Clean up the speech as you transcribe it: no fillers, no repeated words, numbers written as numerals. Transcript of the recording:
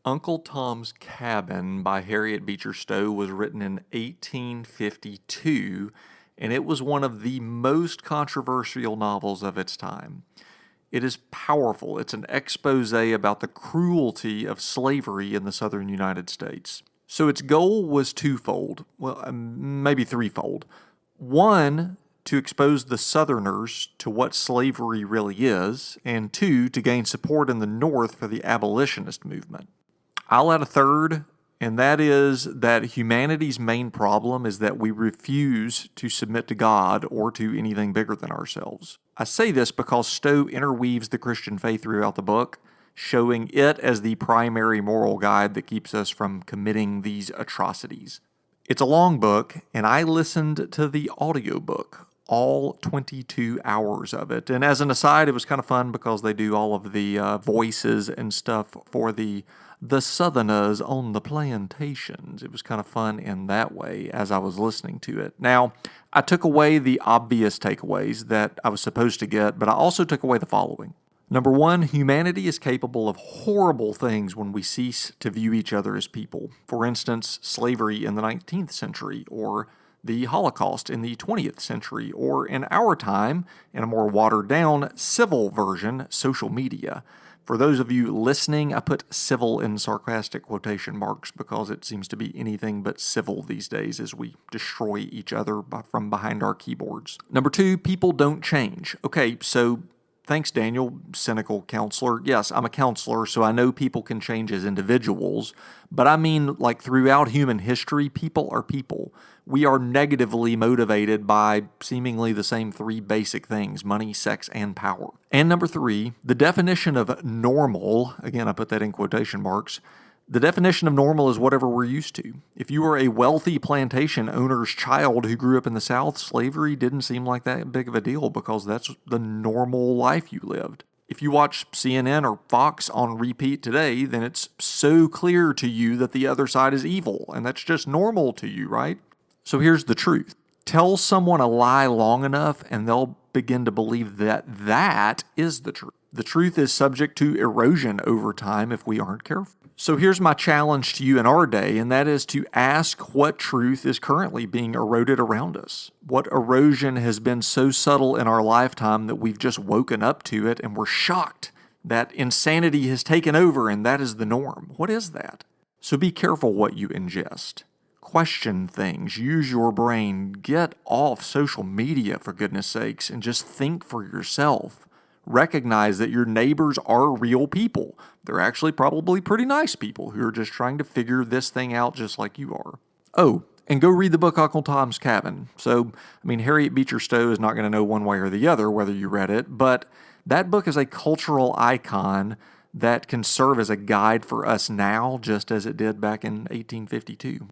Uncle Tom's Cabin by Harriet Beecher Stowe was written in 1852, and it was one of the most controversial novels of its time. It is powerful. It's an expose about the cruelty of slavery in the southern United States. So its goal was twofold, maybe threefold. One, to expose the Southerners to what slavery really is, and two, to gain support in the North for the abolitionist movement. I'll add a third, and that is that humanity's main problem is that we refuse to submit to God or to anything bigger than ourselves. I say this because Stowe interweaves the Christian faith throughout the book, showing it as the primary moral guide that keeps us from committing these atrocities. It's a long book, and I listened to the audiobook, all 22 hours of it. And as an aside, it was kind of fun because they do all of the voices and stuff for the Southerners on the plantations. It was kind of fun in that way as I was listening to it. Now, I took away the obvious takeaways that I was supposed to get, but I also took away the following. Number one, humanity is capable of horrible things when we cease to view each other as people. For instance, slavery in the 19th century, or the Holocaust in the 20th century, or in our time, in a more watered-down civil version, social media. For those of you listening, I put civil in sarcastic quotation marks because it seems to be anything but civil these days as we destroy each other from behind our keyboards. Number two, people don't change. Okay, so thanks, Daniel, cynical counselor. Yes, I'm a counselor, so I know people can change as individuals, but I mean, like throughout human history, people are people. We are negatively motivated by seemingly the same three basic things: money, sex, and power. And number three, the definition of normal, again, I put that in quotation marks, the definition of normal is whatever we're used to. If you were a wealthy plantation owner's child who grew up in the South, slavery didn't seem like that big of a deal because that's the normal life you lived. If you watch CNN or Fox on repeat today, then it's so clear to you that the other side is evil, and that's just normal to you, right? So here's the truth. Tell someone a lie long enough, and they'll begin to believe that that is the truth. The truth is subject to erosion over time if we aren't careful. So here's my challenge to you in our day, and that is to ask what truth is currently being eroded around us. What erosion has been so subtle in our lifetime that we've just woken up to it and we're shocked that insanity has taken over and that is the norm. What is that? So be careful what you ingest. Question things, use your brain, get off social media for goodness sakes, and just think for yourself. Recognize that your neighbors are real people. They're actually probably pretty nice people who are just trying to figure this thing out just like you are. Oh, and go read the book Uncle Tom's Cabin. So, Harriet Beecher Stowe is not going to know one way or the other whether you read it, but that book is a cultural icon that can serve as a guide for us now, just as it did back in 1852.